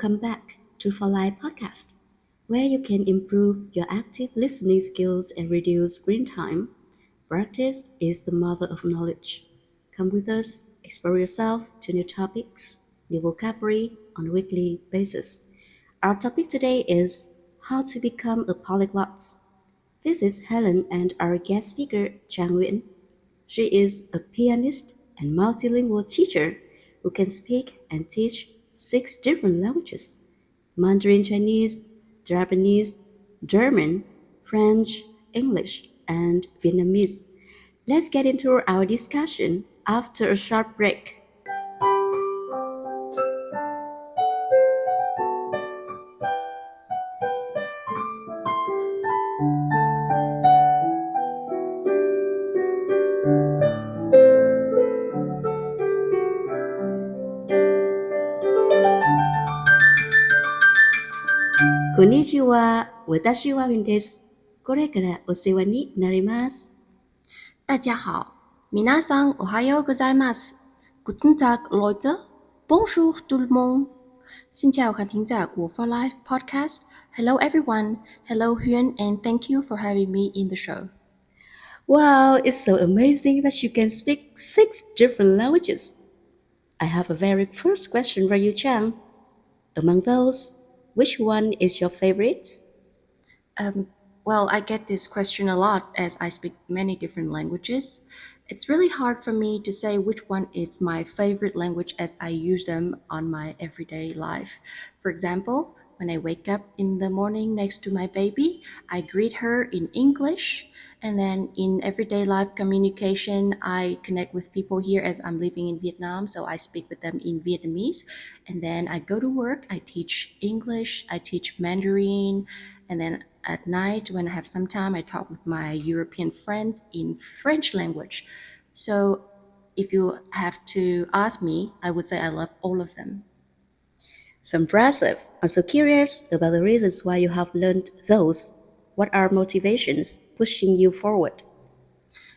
welcome back to For Life podcast, where you can improve your active listening skills and reduce screen time. Practice is the mother of knowledge. Come with us, explore yourself to new topics, new vocabulary on a weekly basis. Our topic today is how to become a polyglot. This is Helen and our guest speaker, Chang Nguyen. She is a pianist and multilingual teacher who can speak and teach 6 different languages: Mandarin Chinese, Japanese, German, French, English, and Vietnamese. Let's get into our discussion after a short break. Konnichiwa, watashi wa Min desu. これからお世話になります。大家好，皆さんおはようございます。Guten Tag, Leute. Bonjour tout le monde. 现在我看听在国 For Life podcast. Hello everyone. Hello Huan, and thank you for having me in the show. Wow, it's so amazing that you can speak 6 different languages. I have a very first question for you, Chang. Among those, which one is your favorite? Well, I get this question a lot as I speak many different languages. It's really hard for me to say which one is my favorite language as I use them on my everyday life. For example, when I wake up in the morning next to my baby, I greet her in English. And then in everyday life communication, I connect with people here as I'm living in Vietnam, so I speak with them in Vietnamese. And then I go to work, I teach English, I teach Mandarin, and then at night when I have some time, I talk with my European friends in French language. So if you have to ask me, I would say I love all of them. So impressive. I'm so curious about the reasons why you have learned those. What are motivations pushing you forward?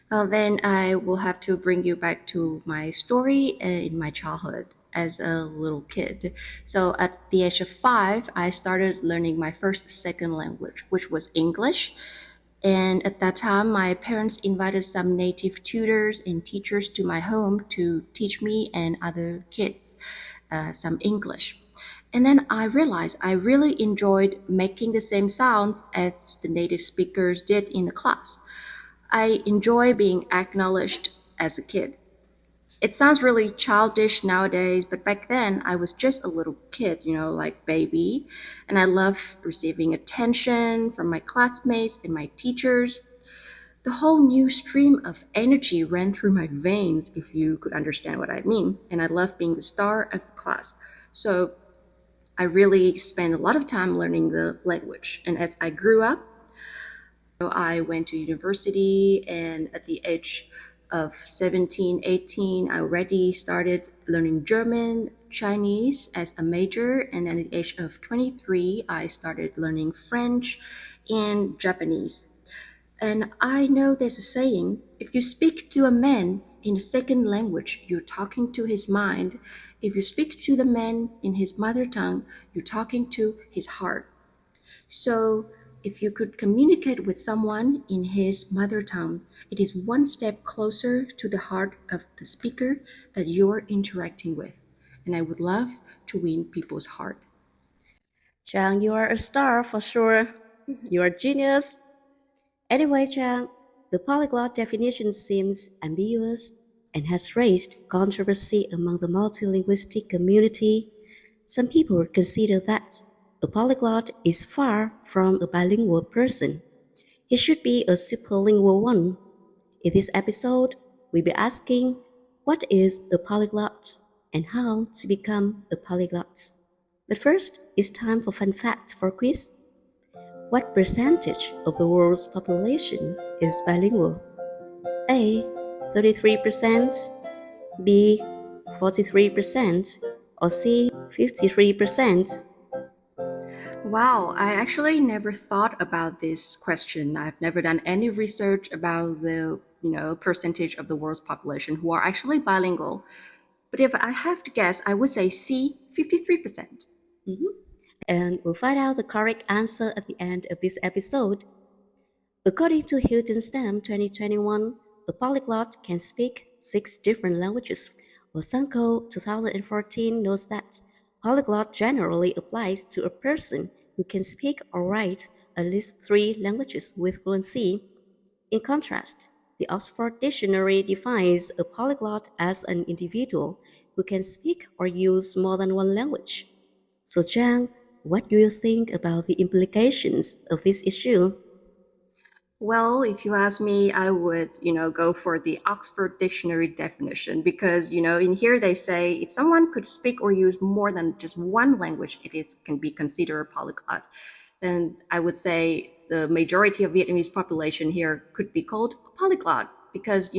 Well, then I will have to bring you back to my story in my childhood as a little kid. So at the age of 5, I started learning my first second language, which was English. And at that time, my parents invited some native tutors and teachers to my home to teach me and other kids some English. And then I realized I really enjoyed making the same sounds as the native speakers did in the class. I enjoy being acknowledged as a kid. It sounds really childish nowadays, but back then I was just a little kid, like baby, and I love receiving attention from my classmates and my teachers. The whole new stream of energy ran through my veins, if you could understand what I mean, and I love being the star of the class. So I really spent a lot of time learning the language, and as I grew up, I went to university, and at the age of 17, 18, I already started learning German, Chinese as a major, and at the age of 23, I started learning French and Japanese. And I know there's a saying, if you speak to a man in a second language, you're talking to his mind. If you speak to the man in his mother tongue, you're talking to his heart. So if you could communicate with someone in his mother tongue, it is one step closer to the heart of the speaker that you're interacting with. And I would love to win people's heart. Chang, you are a star for sure. You are a genius. Anyway, Chang, the polyglot definition seems ambiguous and has raised controversy among the multilinguistic community. Some people consider that a polyglot is far from a bilingual person. He should be a superlingual one. In this episode, we'll be asking what is a polyglot and how to become a polyglot. But first, it's time for fun fact for quiz. What percentage of the world's population is bilingual? A. 33%, B. 43%, or C. 53%? Wow, I actually never thought about this question. I've never done any research about the percentage of the world's population who are actually bilingual. But if I have to guess, I would say C, 53%. And we'll find out the correct answer at the end of this episode. According to Hilton Stam 2021, a polyglot can speak 6 different languages, while Sanko 2014 knows that polyglot generally applies to a person who can speak or write at least 3 languages with fluency. In contrast, the Oxford Dictionary defines a polyglot as an individual who can speak or use more than one language. So, Zhang, what do you think about the implications of this issue? Well, if you ask me, I would, go for the Oxford Dictionary definition because, in here they say if someone could speak or use more than just one language, can be considered a polyglot. Then I would say the majority of Vietnamese population here could be called a polyglot because,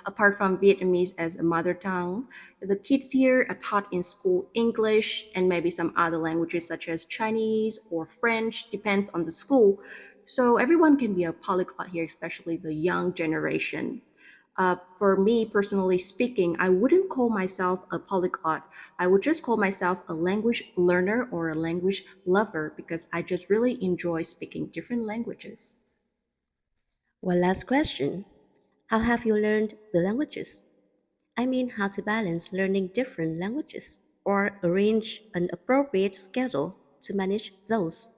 apart from Vietnamese as a mother tongue, the kids here are taught in school English and maybe some other languages such as Chinese or French, depends on the school. So everyone can be a polyglot here, especially the young generation. For me, personally speaking, I wouldn't call myself a polyglot. I would just call myself a language learner or a language lover because I just really enjoy speaking different languages. One last question. How have you learned the languages? I mean, how to balance learning different languages or arrange an appropriate schedule to manage those.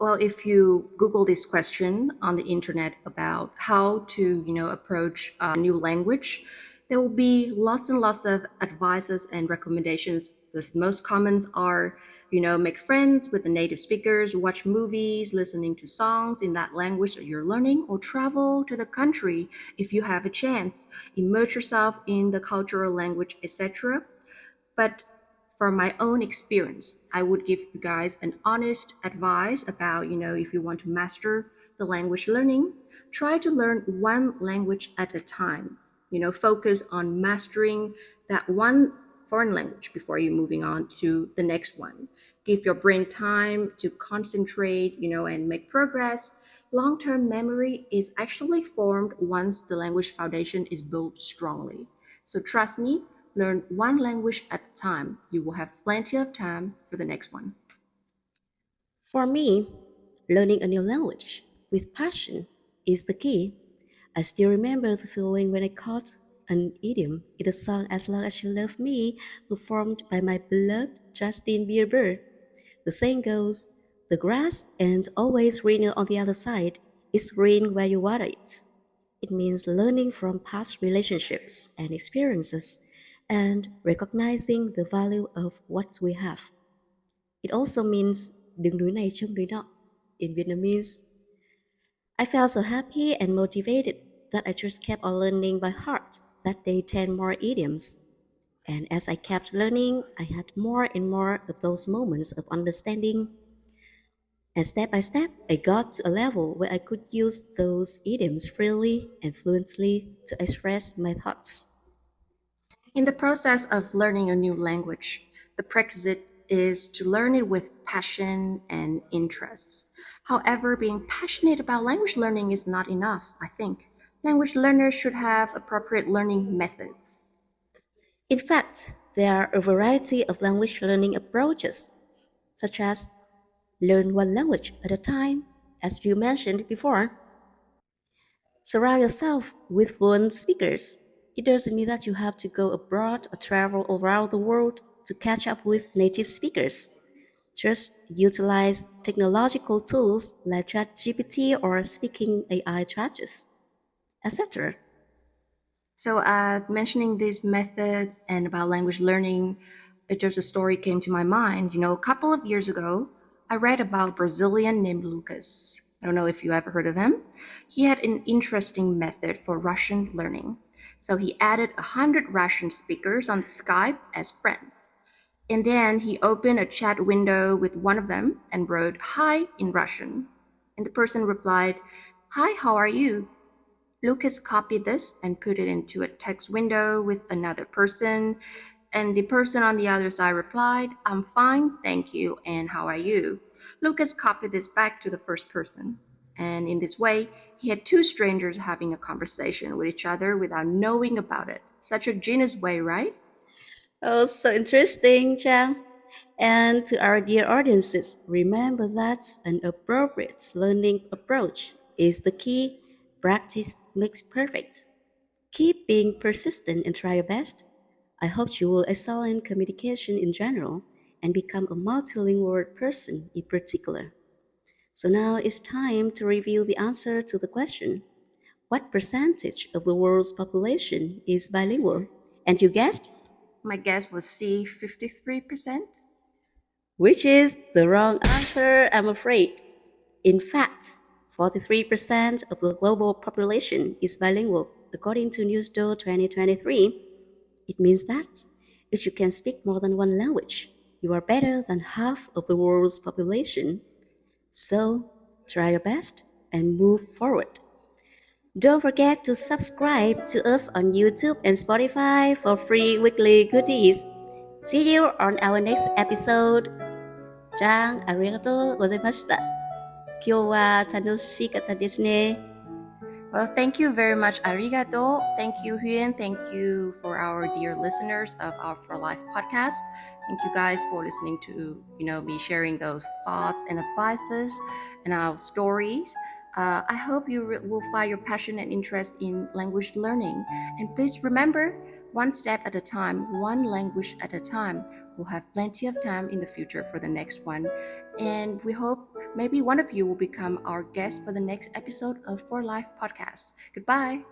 Well, if you Google this question on the internet about how to, approach a new language, there will be lots and lots of advices and recommendations. The most commons are, make friends with the native speakers, watch movies, listening to songs in that language that you're learning, or travel to the country if you have a chance. Immerse yourself in the cultural language, etc. But from my own experience, I would give you guys an honest advice about, if you want to master the language learning, try to learn one language at a time. Focus on mastering that one foreign language before you moving on to the next one. Give your brain time to concentrate, and make progress. Long-term memory is actually formed once the language foundation is built strongly. So trust me, learn one language at a time. You will have plenty of time for the next one. For me, learning a new language with passion is the key. I still remember the feeling when I caught an idiom in the song As Long As You Love Me, performed by my beloved Justin Bieber. The saying goes, the grass ain't always greener on the other side, it's green where you water it. It means learning from past relationships and experiences and recognizing the value of what we have. It also means đừng núi này trông núi nọ. In Vietnamese, I felt so happy and motivated that I just kept on learning by heart that day 10 more idioms. And as I kept learning, I had more and more of those moments of understanding. And step by step, I got to a level where I could use those idioms freely and fluently to express my thoughts. In the process of learning a new language, the prerequisite is to learn it with passion and interest. However, being passionate about language learning is not enough, I think. Language learners should have appropriate learning methods. In fact, there are a variety of language learning approaches, such as learn one language at a time, as you mentioned before. Surround yourself with fluent speakers. It doesn't mean that you have to go abroad or travel around the world to catch up with native speakers. Just utilize technological tools like ChatGPT or speaking AI chatbots, etc. So, mentioning these methods and about language learning, there's a story came to my mind. A couple of years ago, I read about a Brazilian named Lucas. I don't know if you ever heard of him. He had an interesting method for Russian learning. So he added 100 Russian speakers on Skype as friends. And then he opened a chat window with one of them and wrote hi in Russian. And the person replied, "Hi, how are you?" Lucas copied this and put it into a text window with another person. And the person on the other side replied, "I'm fine, thank you, and how are you?" Lucas copied this back to the first person. And in this way, he had two strangers having a conversation with each other without knowing about it. Such a genius way, right? Oh, so interesting, Chang. And to our dear audiences, remember that an appropriate learning approach is the key. Practice makes perfect. Keep being persistent and try your best. I hope you will excel in communication in general and become a multilingual person in particular. So now it's time to review the answer to the question: what percentage of the world's population is bilingual? And you guessed? My guess was C, 53%. Which is the wrong answer, I'm afraid. In fact, 43% of the global population is bilingual, according to Newsdo 2023. It means that if you can speak more than one language, you are better than half of the world's population. So, try your best and move forward. Don't forget to subscribe to us on YouTube and Spotify for free weekly goodies. See you on our next episode. じゃん、ありがとうございました。今日は楽しかったですね。Well, thank you very much, arigato. Thank you, Huyen. Thank you for our dear listeners of our For Life podcast. Thank you guys for listening to, me sharing those thoughts and advices and our stories. I hope you will find your passion and interest in language learning. And please remember, one step at a time, one language at a time. We'll have plenty of time in the future for the next one. And we hope maybe one of you will become our guest for the next episode of For Life podcast. Goodbye.